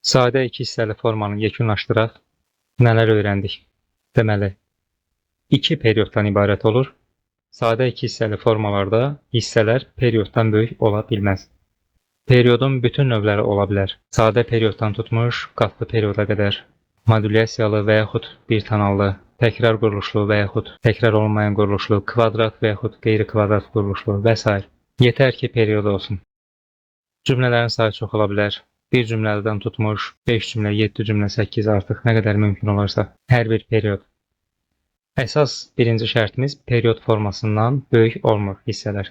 Sadə iki hissəli formanı yekunlaşdıraq. Nələr öyrəndik? Deməli, iki perioddan ibarət olur. Sadə iki hissəli formalarda hissələr perioddan böyük ola bilməz. Periodun bütün növləri ola bilər. Sadə perioddan tutmuş qatlı perioda qədər, modulyasiyalı və yaxud bir kanallı, təkrar quruluşlu və yaxud təkrar olmayan quruluşlu, kvadrat və yaxud qeyri-kvadrat quruluşlu və s. Yetər ki, period olsun. Cümlələrin sayı çox ola bilər. Bir cümlədən tutmuş 5 cümlə, 7 cümlə, 8 artıq nə qədər mümkün olarsa hər bir period. Əsas birinci şərtimiz period formasından böyük olmur hissələr.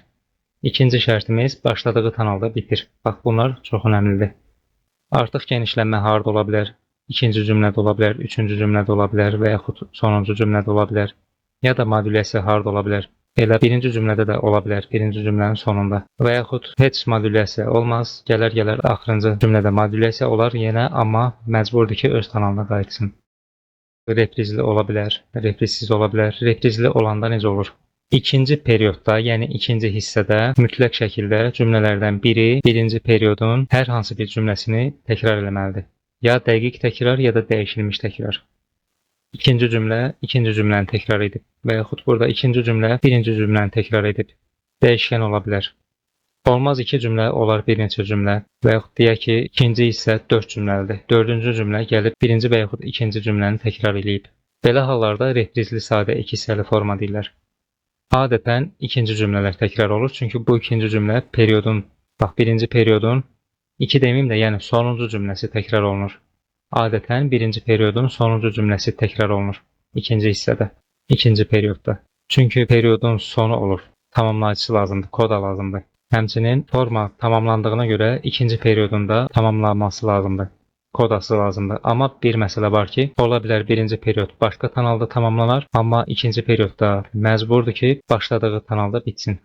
İkinci şərtimiz başladığı kanalda bitir. Bax, bunlar çox önəmlidir. Artıq genişlənmə harda ola bilər? İkinci cümlədə ola bilər, üçüncü cümlədə ola bilər və yaxud sonuncu cümlədə ola bilər. Ya da modulyasiya harda ola bilər? Elə birinci cümlədə də ola bilər, birinci cümlənin sonunda. Və yaxud heç modulyasiya olmaz, gələr axırıncı cümlədə modulyasiya olar yenə, amma məcburdur ki, öz kanalına qayıtsın. Reprizli ola bilər, reprizsiz ola bilər. Reprizli olanda necə olur? İkinci periodda, yəni ikinci hissədə mütləq şəkildə cümlələrdən biri birinci periodun hər hansı bir cümləsini təkrar eləməlidir. Ya dəqiq təkrar, ya da dəyişilmiş təkrar. İkinci cümlə ikinci cümləni təkrar edib və yaxud burada ikinci cümlə birinci cümləni təkrar edib. Dəyişkən ola bilər. Olmaz iki cümlə, olar bir neçə cümlə və yaxud deyək ki, ikinci hissə 4 cümləlidir. Dördüncü cümlə gəlib birinci və yaxud ikinci cümləni təkrar edib. Belə hallarda reprizli sadə iki hissəli forma deyirlər. Adətən ikinci cümlələr təkrar olur, çünki bu ikinci cümlə periodun, birinci periodun, iki demeyim də, yəni sonuncu cümləsi təkrar olunur. Adətən birinci periodun sonuncu cümləsi təkrar olunur ikinci hissədə, ikinci periodda. Çünki periodun sonu olur, tamamlayıcısı lazımdır, koda lazımdır. Həmçinin forma tamamlandığına görə ikinci periodun da tamamlanması lazımdır, kodası lazımdır. Amma bir məsələ var ki, ola bilər birinci period başqa kanalda tamamlanar, amma ikinci periodda məcburdur ki, başladığı kanalda bitsin.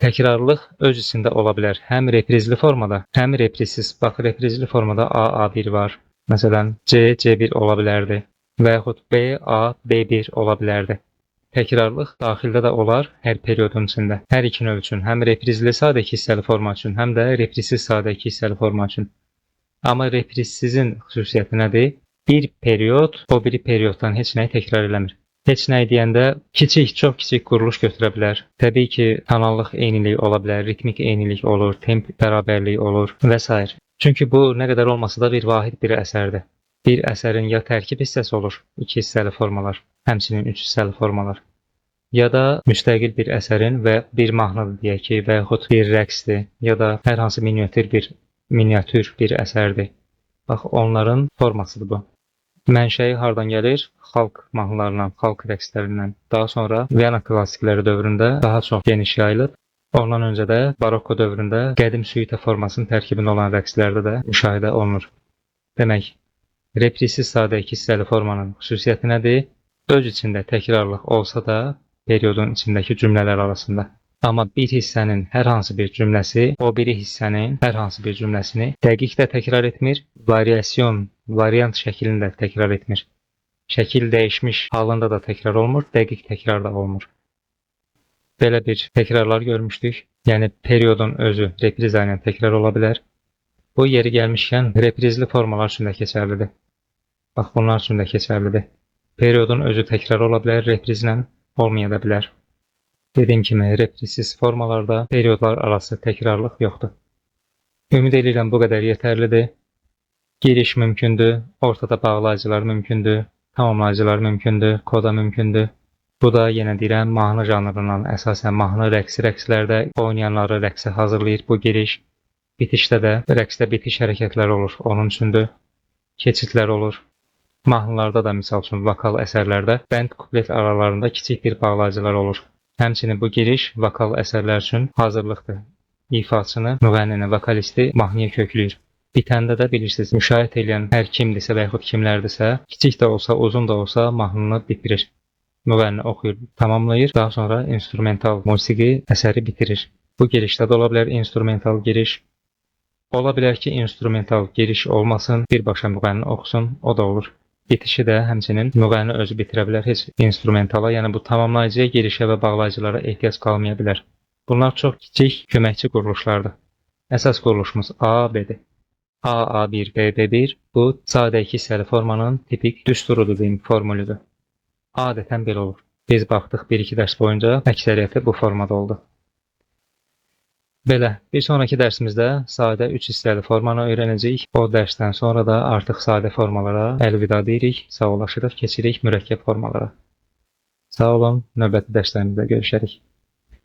Təkrarlıq öz içində ola bilər. Həm reprizli formada, həm reprizsiz. Bax, reprizli formada A, A1 var. Məsələn, C, C1 ola bilərdi. Və yaxud B, A, B1 ola bilərdi. Təkrarlıq daxildə də olar hər periodun içində. Hər iki növ üçün. Həm reprizli sadə iki hissəli forma üçün, həm də reprizsiz sadə iki hissəli forma üçün. Amma reprizsizin xüsusiyyəti nədir? Bir period o biri perioddan heç nəyi təkrar eləmir. Heç nəyi deyəndə kiçik, çox kiçik quruluş götürə bilər. Təbii ki, kanallıq eynilik ola bilər, ritmik eynilik olur, temp bərabərlik olur və s. Çünki bu nə qədər olmasa da bir vahid bir əsərdir. Bir əsərin ya tərkib hissəsi olur, iki hissəli formalar, həmçinin üç hissəli formalar. Ya da müstəqil bir əsərin və bir mahnıdır deyək ki, və yaxud bir rəqsdir, ya da hər hansı miniatür bir əsərdir. Bax, onların formasıdır bu. Mənşəyi hardan gəlir? Xalq mahnılarından, xalq rəqslərindən. Daha sonra Viyana klassikləri dövründə daha çox geniş yayılıb. Ondan öncə də barokko dövründə qədim suita formasının tərkibində olan rəqslərdə də müşahidə olunur. Demək, reprizsiz sadə iki hissəli formanın xüsusiyyəti nədir? Öz içində təkrarlıq olsa da periodun içindəki cümlələr arasında. Amma bir hissənin hər hansı bir cümləsi o biri hissənin hər hansı bir cümləsini dəqiq də təkrar etmir, variant şəklində təkrar etmir. Şəkil dəyişmiş halında da təkrar olmur, dəqiq təkrar da olmur. Belə bir təkrarlar görmüşdük. Yəni periodun özü reprizlə ilə təkrar ola bilər. Bu yeri gəlmişkən reprizli formalar üçün də keçərlidir. Bax, bunlar üçün də keçərlidir. Periodun özü təkrar ola bilər, reprizlə olmaya da bilər. Dediyim kimi, reprizsiz formalarda periodlar arası təkrarlıq yoxdur. Ümid edirəm bu qədər yetərlidir. Giriş mümkündür, ortada bağlayıcılar mümkündür, tamamlayıcılar mümkündür, koda mümkündür. Bu da yenə deyirəm, mahnı janrından əsasən mahnı rəqslərdə oynayanları rəqsə hazırlayır bu giriş. Bitişdə də rəqsdə bitiş hərəkətləri olur, onun üçündür. Keçidlər olur. Mahnılarda da misal üçün vokal əsərlərdə bənd kuplet aralarında kiçik bir bağlayıcılar olur. Həmçinin bu giriş vokal əsərlər üçün hazırlıqdır. İfaçını, müğənnini, vokalisti mahnıya kökləyir. Bitəndə də bilirsiniz, müşahidə edən hər kimdirsə və yaxud kimlərdirsə, kiçik də olsa, uzun da olsa mahnını bitirir. Müğənni oxuyur, tamamlayır, daha sonra instrumental musiqi əsəri bitirir. Bu girişdə də ola bilər instrumental giriş. Ola bilər ki, instrumental giriş olmasın, birbaşa müğənni oxusun, o da olur. Bitişi də həmçinin müğənni özü bitirə bilər, heç instrumentala, yəni bu tamamlayıcıya, girişə və bağlayıcılara ehtiyac qalmaya bilər. Bunlar çox kiçik köməkçi quruluşlardır. Əsas quruluşumuz A, B-dir. AA1, BB1 bu sadə iki hissəli formanın tipik düsturudur deyim, formülüdür. Adətən belə olur. Biz baxdıq 1-2 dərs boyunca əksəriyyəti bu formada oldu. Belə, bir sonraki dərsimizdə sadə 3 hissəli formanı öyrənəcəyik. O dərsdən sonra da artıq sadə formalara əlvida deyirik, sağollaşırıq, keçirik mürəkkəb formalara. Sağ olun, növbəti dərslərimizdə görüşərik.